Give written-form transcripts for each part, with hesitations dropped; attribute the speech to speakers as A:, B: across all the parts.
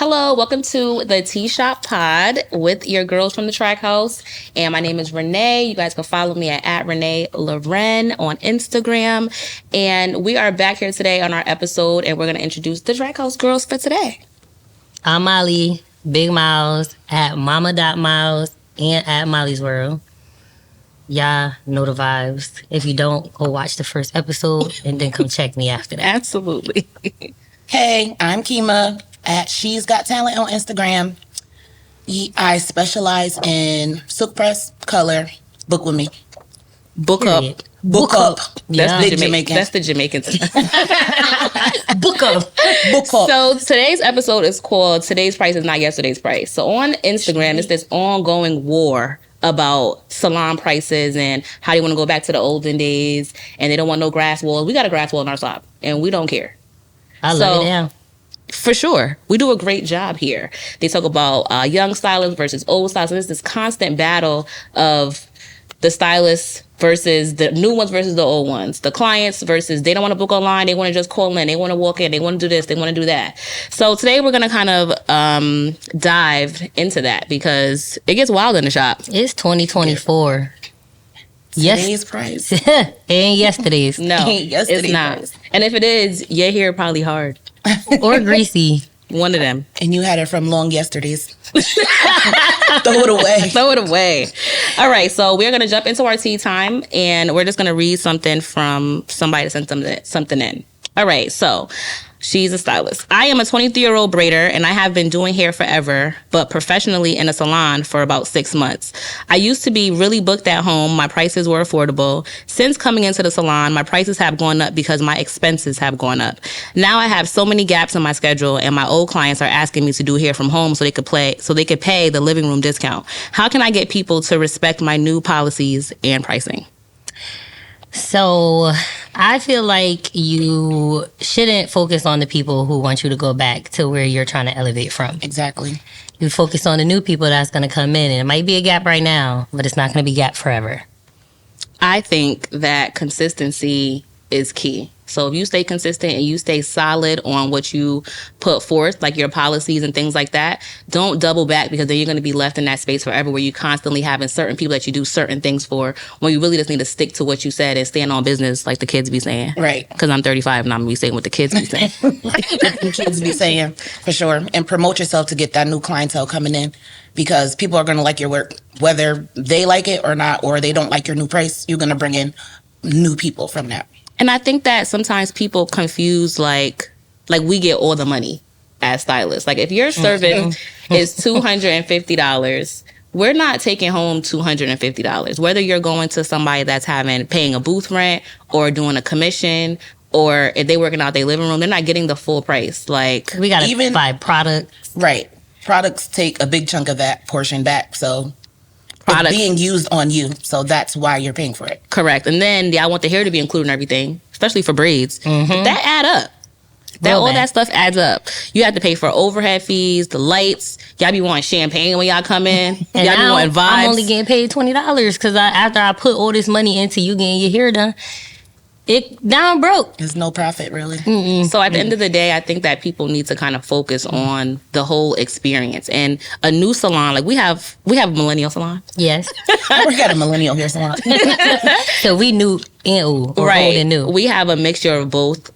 A: Hello, welcome to the Tea Shop Pod with your girls from the Track House. And my name is Renee. You guys can follow me at Renee Loren on Instagram. And we are back here today on our episode, and we're going to introduce the Track House girls for today.
B: I'm Molly, Big Miles, at mama.miles, and at Molly's World. Y'all know the vibes. If you don't, go watch the first episode and then come check me after that.
A: Absolutely.
C: Hey, I'm Kima at She's Got Talent on Instagram. I specialize in silk press, color. Book with me.
A: Book
B: Period.
A: up.
C: Book up.
A: That's
C: Big
A: the
C: Jamaican.
A: That's the Jamaican.
B: Book up.
C: Book up.
A: So today's episode is called Today's Price is Not Yesterday's Price. So on Instagram, it's this ongoing war about salon prices and how they want to go back to the olden days, and they don't want no grass walls. We got a grass wall in our shop, and we don't care.
B: I love it now.
A: For sure. We do a great job here. They talk about young stylists versus old stylists. And there's this constant battle of the stylists versus the new ones versus the old ones. The clients versus they don't want to book online. They want to just call in. They want to walk in. They want to do this. They want to do that. So today we're going to kind of dive into that because it gets wild in the shop.
B: It's 2024.
C: Today's price.
B: And yesterday's.
A: No,
C: Yesterday's
A: it's not.
C: price.
A: And if it is, your hair probably hard.
B: Or greasy.
A: One of them.
C: And you had it from long yesterdays. Throw it away.
A: Throw it away. All right, so we're going to jump into our tea time, and we're just going to read something from somebody that sent something in. All right, so she's a stylist. I am a 23-year-old braider, and I have been doing hair forever, but professionally in a salon for about 6 months. I used to be really booked at home. My prices were affordable. Since coming into the salon, my prices have gone up because my expenses have gone up. Now I have so many gaps in my schedule, and my old clients are asking me to do hair from home so they could pay the living room discount. How can I get people to respect my new policies and pricing?
B: So I feel like you shouldn't focus on the people who want you to go back to where you're trying to elevate from.
C: Exactly.
B: You focus on the new people that's going to come in. And it might be a gap right now, but it's not going to be a gap forever.
A: I think that consistency is key. So if you stay consistent and you stay solid on what you put forth, like your policies and things like that, don't double back because then you're going to be left in that space forever where you constantly having certain people that you do certain things for when you really just need to stick to what you said and stand on business like the kids be saying.
C: Right.
A: Because I'm 35 and I'm going to be saying what the kids be saying.
C: The kids be saying, for sure. And promote yourself to get that new clientele coming in because people are going to like your work. Whether they like it or not, or they don't like your new price, you're going to bring in new people from that.
A: And I think that sometimes people confuse like we get all the money as stylists. Like if your service is $250, we're not taking home $250. Whether you're going to somebody that's paying a booth rent or doing a commission or if they working out their living room, they're not getting the full price. Like
B: We got to buy products.
C: Right. Products take a big chunk of that portion back. So it's being used on you. So that's why you're paying for it.
A: Correct. And then I want the hair to be included in everything, especially for braids. But that add up. That stuff adds up. You have to pay for overhead fees, the lights. Y'all be wanting champagne when y'all come in.
B: And
A: y'all be
B: now
A: wanting vibes.
B: I'm only getting paid $20 because after I put all this money into you getting your hair done, now I'm broke.
C: There's no profit, really.
A: So at the end of the day, I think that people need to kind of focus on the whole experience. And a new salon, like we have a millennial salon.
B: Yes.
C: We got a millennial hair salon.
B: So we new and old, or old and new.
A: We have a mixture of both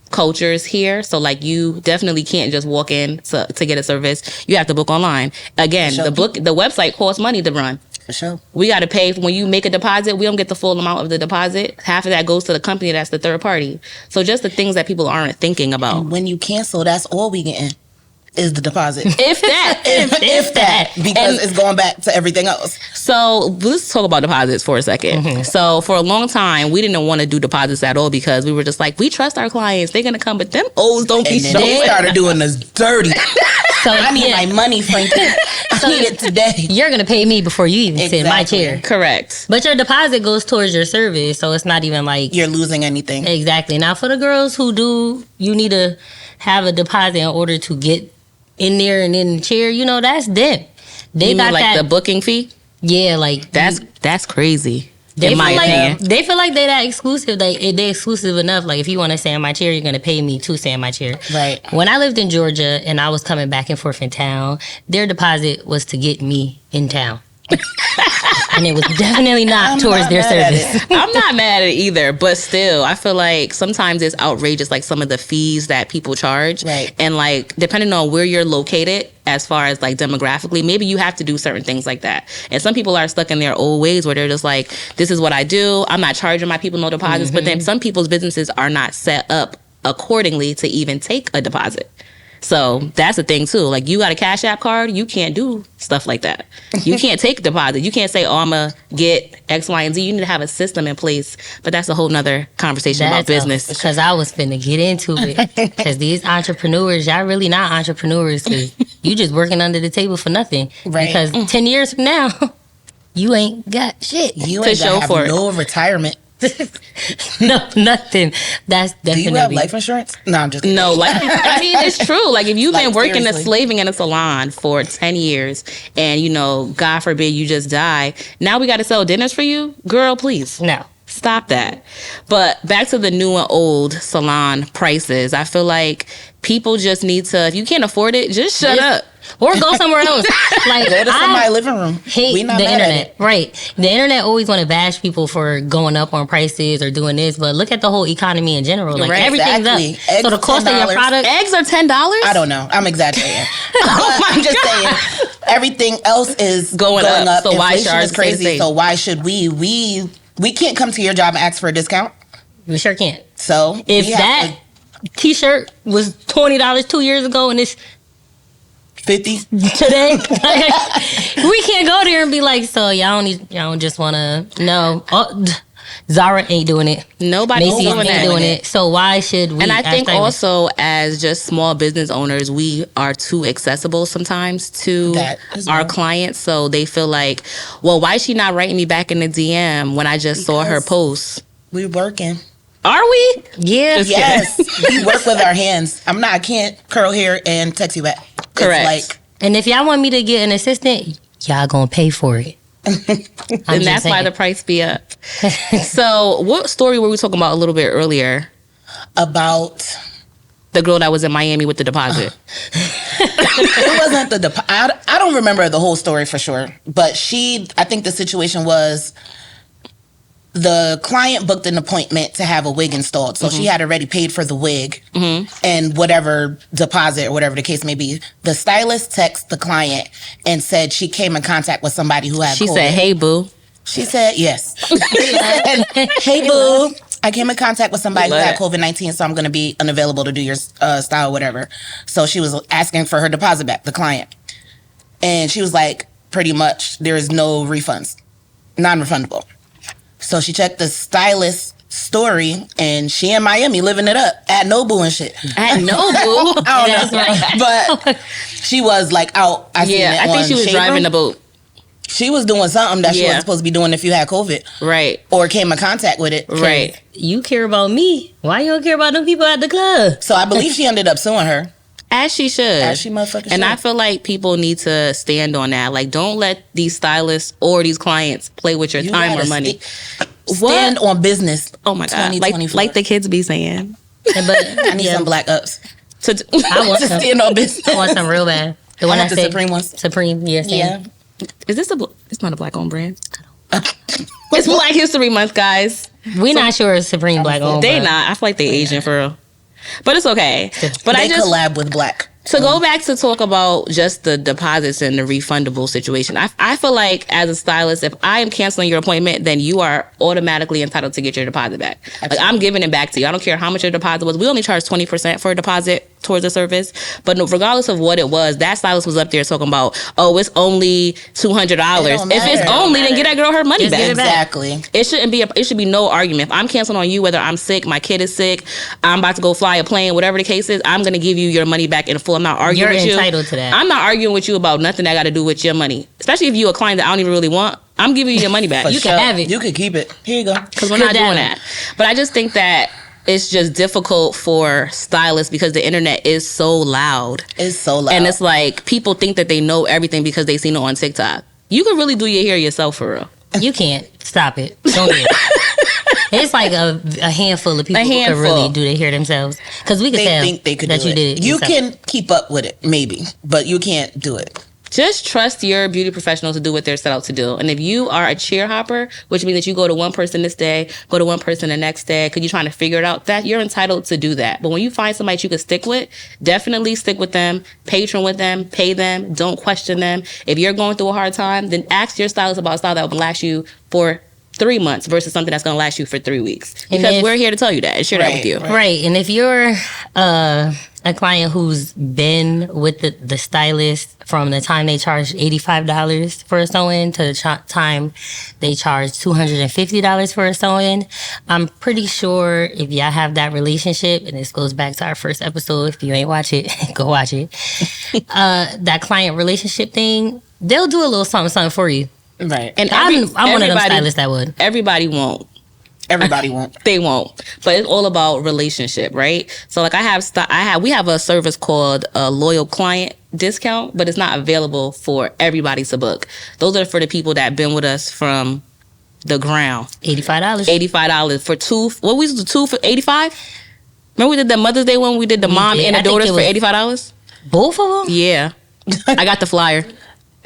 A: cultures here. So like you definitely can't just walk in to get a service. You have to book online. Again,
C: Sure.
A: the website costs money to run.
C: For sure.
A: We got to pay when you make a deposit. We don't get the full amount of the deposit. Half of that goes to the company. That's the third party. So just the things that people aren't thinking about.
C: And when you cancel, that's all we getting is the deposit.
A: If that,
C: if that, because it's going back to everything else.
A: So let's talk about deposits for a second. So for a long time, we didn't want to do deposits at all because we were just like, we trust our clients. They're going to come, but them O's don't be
C: And then they
A: showing.
C: started doing us dirty.
B: So
C: I need my money, Frankie. I need it today.
B: You're going to pay me before you even sit in my
C: Exactly.
B: chair.
A: Correct.
B: But your deposit goes towards your service, so it's not even like...
C: You're losing anything.
B: Exactly. Now, for the girls who do, you need to have a deposit in order to get in there and in the chair. You know, that's them. They
A: You
B: got
A: mean like
B: that,
A: the booking fee?
B: Yeah, like...
A: That's crazy.
B: They
A: in my
B: feel
A: opinion.
B: like they feel like they're that exclusive. They exclusive enough. Like if you want to stay in my chair, you're gonna pay me to stay in my chair.
C: Right.
B: When I lived in Georgia and I was coming back and forth in town, their deposit was to get me in town. And it was definitely not towards their service.
A: I'm not mad at it either, but still, I feel like sometimes it's outrageous, like some of the fees that people charge.
C: Right.
A: And like, depending on where you're located, as far as like demographically, maybe you have to do certain things like that. And some people are stuck in their old ways where they're just like, this is what I do. I'm not charging my people no deposits. But then some people's businesses are not set up accordingly to even take a deposit. So that's the thing too. Like, you got a Cash App card, you can't do stuff like that. You can't take a deposit. You can't say, oh, I'm going to get X, Y, and Z. You need to have a system in place. But that's a whole nother conversation about business.
B: Because I was finna get into it. Because these entrepreneurs, y'all really not entrepreneurs. 'Cause you just working under the table for nothing.
C: Right.
B: Because 10 years from now, you ain't got shit.
C: You
A: To
C: ain't
A: show
C: gonna
A: for
C: have
A: it.
C: no retirement.
B: No, nothing. That's
C: Do
B: definitely.
C: you have life insurance? No, I'm just kidding.
A: No, like, I mean, it's true. Like, if you've been
C: Like,
A: working
C: seriously.
A: slaving in a salon for 10 years and, you know, God forbid you just die, now we got to sell dinners for you? Girl, please.
B: No.
A: Stop that. But back to the new and old salon prices. I feel like people just need to, if you can't afford it, just shut up.
B: Or go somewhere else. Like,
C: Go to somebody's living room.
B: hate
C: We not
B: the
C: mad at
B: internet.
C: it.
B: Right. The internet always want to bash people for going up on prices or doing this, but look at the whole economy in general. Like,
A: Right,
B: everything's
C: exactly.
B: up.
C: Eggs
B: So the cost of your
C: $10.
B: product.
A: Eggs are $10?
C: I don't know. I'm exaggerating.
A: Oh my
C: I'm just
A: God.
C: saying everything else is
A: Going up, so why should
C: Inflation
A: ours
C: is
A: stay the
C: crazy.
A: same?
C: So why should we can't come to your job and ask for a discount?
B: We sure can't.
C: So
B: If
C: we have
B: that t-shirt was $20 2 years ago and it's
C: to 50.
B: today, we can't go there and be like, so y'all don't just want to, no. Oh, Zara ain't doing it.
A: Nobody's
B: Macy's
A: doing
B: ain't
A: that.
B: doing it. So why should we?
A: And I
B: as
A: think
B: stylists?
A: also, as just small business owners, we are too accessible sometimes to
C: That as
A: our
C: well.
A: clients. So they feel like, well, why is she not writing me back in the DM when I just saw her
C: Because-
A: post?
C: We're working.
A: Are we?
B: Yeah.
A: Just
C: Yes, we work with our hands. I can't curl hair and text you back.
A: Correct.
C: It's like
B: And if y'all want me to get an assistant, y'all gonna pay for it.
A: And that's why the price be up. So what story were we talking about a little bit earlier?
C: about
A: The girl that was in Miami with the deposit.
C: it wasn't the I don't remember the whole story for sure, but I think the situation was the client booked an appointment to have a wig installed, so she had already paid for the wig and whatever deposit or whatever the case may be. The stylist texted the client and said she came in contact with somebody who had
A: She
C: COVID.
A: said, hey, boo.
C: She said yes. She said, hey boo, I came in contact with somebody who
A: Love
C: had
A: it.
C: COVID-19, so I'm going to be unavailable to do your style, whatever. So she was asking for her deposit back, the client. And she was like, pretty much, there is no refunds, non-refundable. So she checked the stylist story, and she in Miami living it up at Nobu and shit.
A: At no, boo.
C: I don't know, but she was like out. I seen
A: Yeah,
C: it
A: I think
C: on
A: she was
C: Shade
A: driving
C: Room.
A: the boat.
C: She was doing something that she
A: Yeah.
C: wasn't supposed to be doing if you had COVID
A: Right.
C: or came in contact with it.
A: Right.
B: You care about me. Why you don't care about them people at the club?
C: So I believe she ended up suing her.
A: As she should.
C: As she motherfucking
A: And I
C: should.
A: feel like people need to stand on that. Like, don't let these stylists or these clients play with your
C: You
A: time or
C: gotta
A: money.
C: Stand on business.
A: Oh my God. Like
C: 2024.
A: the kids be saying.
B: But
C: I need some black ups
A: To
B: I want
C: to
B: some.
C: stand on business.
B: I want some real bad. The
C: I
B: one I,
C: want the
B: said
C: Supreme ones.
B: Supreme. Yes.
C: Yeah.
A: is this it's not a black owned brand. It's Black History Month, guys.
B: We're not sure it's Supreme Black owned.
A: They
B: but
A: not. I feel like they Asian for real. But it's okay. But
C: They
A: I just
C: collab with black.
A: to go back to talk about just the deposits and the refundable situation. I feel like as a stylist, if I am canceling your appointment, then you are automatically entitled to get your deposit back. Like, I'm giving it back to you. I don't care how much your deposit was. We only charge 20% for a deposit towards the service. But no, regardless of what it was, that stylist was up there talking about, oh, it's only $200.
C: don't
A: If it's
C: matter.
A: only, then get that girl her money
B: Just
A: back.
B: get it back.
C: Exactly.
A: It should be no argument. If I'm canceling on you, whether I'm sick, my kid is sick, I'm about to go fly a plane, whatever the case is, I'm gonna give you your money back in full. I'm not arguing
B: You're
A: with you.
B: entitled to that.
A: I'm not arguing with you about nothing that got to do with your money. Especially if you a client that I don't even really want. I'm giving you your money back.
C: For
B: You can have it.
C: You can keep it. Here you go.
A: Because we're
B: Good
A: not doing
B: damn.
A: that. But I just think that it's just difficult for stylists because the internet is so loud.
C: It's so loud.
A: And it's like people think that they know everything because they seen it on TikTok. You can really do your hair yourself for real.
B: You can't. Stop it. Don't do it. It's like a handful of people who can really do their hair themselves. Because we can tell
C: think they could
B: that
C: do
B: you
C: it.
B: did it
C: You
B: yourself.
C: can keep up with it, maybe, but you can't do it.
A: Just trust your beauty professional to do what they're set out to do. And if you are a chair hopper, which means that you go to one person this day, go to one person the next day, because you're trying to figure it out, that you're entitled to do that. But when you find somebody you can stick with, definitely stick with them, patron with them, pay them, don't question them. If you're going through a hard time, then ask your stylist about a style that will last you for 3 months versus something that's going to last you for 3 weeks. Because we're here to tell you that and share that with you.
B: Right. And if you're a client who's been with the stylist from the time they charge $85 for a sew-in to the time they charge $250 for a sew-in, I'm pretty sure if y'all have that relationship, and this goes back to our first episode, if you ain't watch it, go watch it, that client relationship thing, they'll do a little something for you.
C: Right.
A: And
B: I'm one of them stylists that would.
A: Everybody won't.
C: Everybody won't.
A: They won't. But it's all about relationship, right? So like we have a service called a loyal client discount, but it's not available for everybody to book. Those are for the people that been with us from the ground.
B: $85.
A: $85 for two. What we used to do, 2 for 85? Remember we did the Mother's Day one? We did the mom and the daughters for $85?
B: Both of them?
A: Yeah. I got the flyer.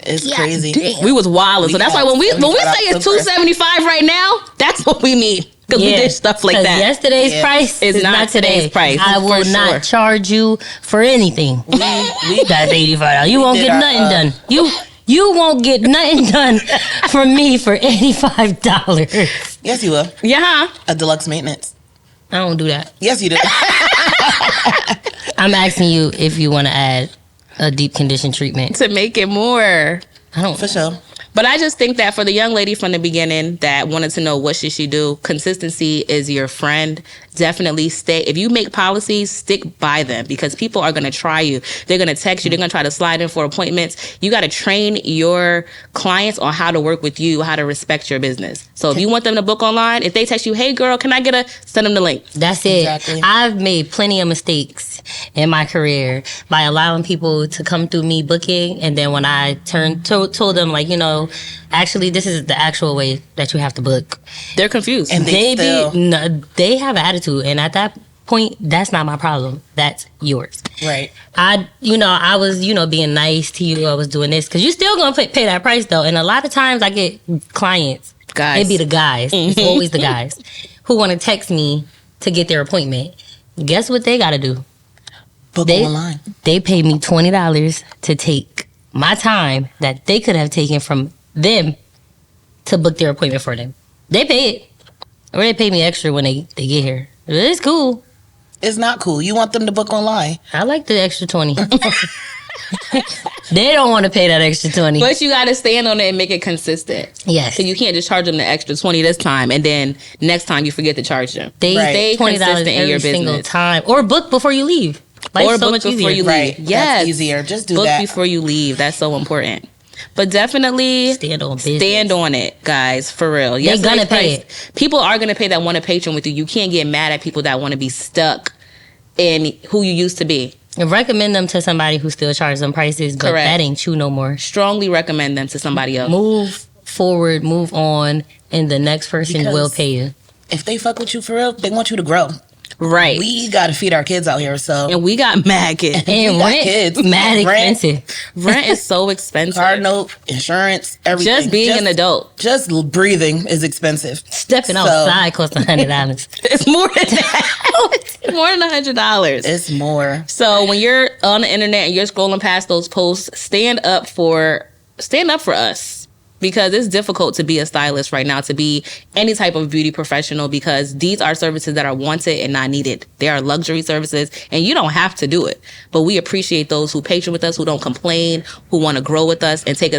C: It's crazy.
A: We was wildin'. So that's why when we say it's $275 right now, that's what we mean. Because we did stuff like that.
B: Yesterday's price is not today's
A: price.
B: I will not charge you for anything. That's $85. You won't get nothing done. You won't get nothing done from me for $85.
C: Yes, you will.
A: Yeah.
C: A deluxe maintenance.
B: I don't do that.
C: Yes, you do.
B: I'm asking you if you want to add a deep condition treatment
A: To make it more.
B: I don't.
C: For sure.
A: But I just think that for the young lady from the beginning that wanted to know what should she do, consistency is your friend. Definitely stay. If you make policies, stick by them because people are going to try you. They're going to text you. They're going to try to slide in for appointments. You got to train your clients on how to work with you, how to respect your business. So if you want them to book online, if they text you, hey girl, can I get send them the link.
B: That's it.
C: Exactly.
B: I've made plenty of mistakes in my career by allowing people to come through me booking, and then when I told them, like, you know, actually this is the actual way that you have to book,
A: They're confused.
C: And
B: they have an attitude, and at that point, that's not my problem. That's yours.
C: Right.
B: I was, being nice to you. I was doing this because you're still gonna pay that price though. And a lot of times I get clients,
A: Guys.
B: it be the guys. It's always the guys who want to text me to get their appointment. Guess what they got to do?
C: Book online.
B: They paid me $20 to take my time that they could have taken from them to book their appointment for them. They pay it. Or they pay me extra when they get here. It's cool.
C: It's not cool. You want them to book online.
B: I like the extra 20. They don't want to pay that extra 20.
A: But you got to stand on it and make it consistent.
B: Yes.
A: So you can't just charge them the extra 20 this time and then next time you forget to charge them.
B: They
A: Stay
B: $20
A: consistent in
B: every
A: your
B: single
A: business.
B: time. Or book before you leave. Life's
A: Or
B: so
A: book
B: much
A: before
B: easier.
A: you leave.
C: Right.
A: Yes.
C: That's easier. Just do
A: book
C: that.
A: before you leave. That's so important. But definitely
B: Stand on business.
A: stand on it, guys, for real.
B: They're gonna pay it.
A: People are going to pay that want to patron with you. You can't get mad at people that want to be stuck in who you used to be.
B: And recommend them to somebody who still charges them prices, but
A: Correct.
B: that ain't you no more.
A: Strongly recommend them to somebody else.
B: Move forward, move on, and the next person
C: Because
B: will pay you.
C: If they fuck with you for real, they want you to grow.
A: Right.
C: We got to feed our kids out here, so
A: And we got mad kids.
B: And
C: We got
B: rent,
C: kids.
B: mad
C: Rent.
B: expensive.
A: Rent is so expensive.
C: car note, insurance, everything.
A: Just being an adult.
C: Just breathing is expensive.
B: Stepping
C: So-
B: outside costs $100.
A: It's more than that. It's more than $100.
C: It's more.
A: So when you're on the internet and you're scrolling past those posts, stand up for us. Because it's difficult to be a stylist right now, to be any type of beauty professional, because these are services that are wanted and not needed. They are luxury services and you don't have to do it. But we appreciate those who patron with us, who don't complain, who want to grow with us and take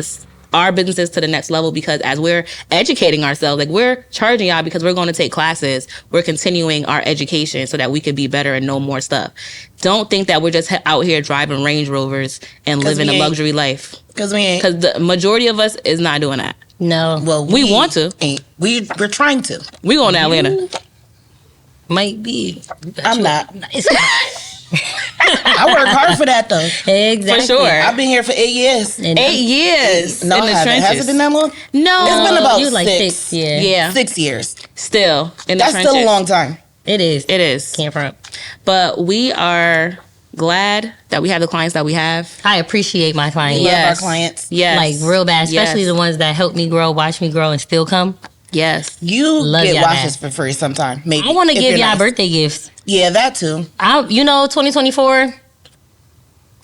A: our businesses to the next level, because as we're educating ourselves, like we're charging y'all because we're going to take classes, we're continuing our education so that we can be better and know more stuff. Don't think that we're just out here driving Range Rovers and living a luxury life.
C: Because we ain't.
A: Because the majority of us is not doing that.
B: No.
C: Well,
A: We want to.
C: Ain't. We're trying to.
A: We going to Atlanta.
B: Might be.
C: I'm not.
B: It's
C: I work hard for that though.
B: Exactly.
A: For sure.
C: I've been here for 8 years.
B: And
A: 8 years
C: No,
A: in
C: I
A: the
C: haven't.
A: trenches.
C: Has it been that long?
A: No,
C: It's been about
B: you like
C: 6.
B: 6, yeah.
A: Yeah,
C: 6 years.
A: still in the
C: That's
A: trenches.
C: still a long time.
B: It is.
A: It is.
B: Can't front.
A: But we are glad that we have the clients that we have.
B: I appreciate my clients.
C: Love
A: Yes.
C: our clients.
A: Yes.
B: Like real bad, especially
A: Yes.
B: the ones that help me grow, watch me grow, and still come.
A: Yes.
C: You
B: Love
C: get
B: y'all
C: washes
B: back.
C: for free sometime. Maybe.
B: I want to
C: if
B: give
C: you're
B: y'all
C: nice.
B: birthday gifts.
C: Yeah, that too.
B: 2024.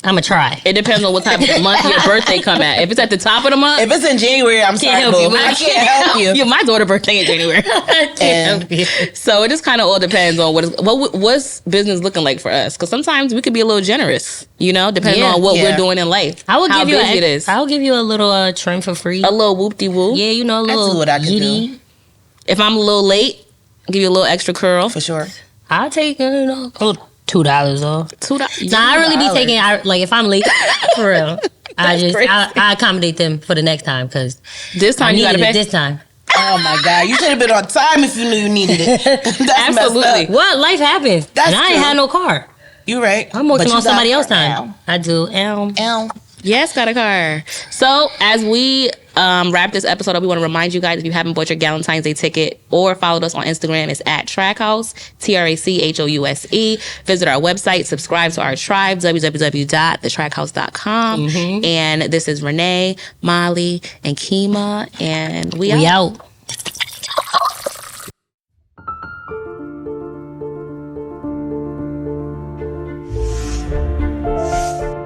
B: I'ma try.
A: It depends on what type of month your birthday come at. If it's at the top of the month,
C: If it's in January, I'm sorry,
B: help you,
C: boo.
B: man.
C: I can't help you.
A: Yeah, my daughter's birthday in January.
C: And
A: So it just kind of all depends on what's business looking like for us. Because sometimes we could be a little generous, depending
B: Yeah.
A: on what
C: Yeah.
A: we're doing in life.
B: I will
A: how
B: give you
A: busy it is.
B: I'll give you a little trim for free.
A: A little whoop de woo.
B: Yeah, a little.
C: see what I can
B: giddy.
C: do.
A: If I'm a little late, I'll give you a little extra curl.
C: for sure.
B: I'll take $2 off.
A: $2.
B: Nah, I really be
C: $2.
B: taking. Like if I'm late, for real.
A: crazy.
B: I accommodate them for the next time because
A: This
B: I
A: time you
B: needed
A: gotta
B: it
A: pay.
B: this time.
C: Oh my God. You should have been on time if you knew you needed it. That's messed
A: Absolutely.
C: up.
B: What life happens?
C: That's
B: and I ain't
C: true.
B: had no car.
C: You right.
B: I'm
C: But
B: working
C: you
B: on somebody
C: got
B: else's
C: her
B: time.
C: now.
B: I do.
A: Yes, got a car. So as we wrap this episode up, we want to remind you guys, if you haven't bought your Valentine's Day ticket or followed us on Instagram, it's at Trackhouse, TRACHOUSE. Visit our website, subscribe to our tribe, www.thetrackhouse.com. And this is Renee, Molly, and Kima, and we
B: We
A: out.
B: out.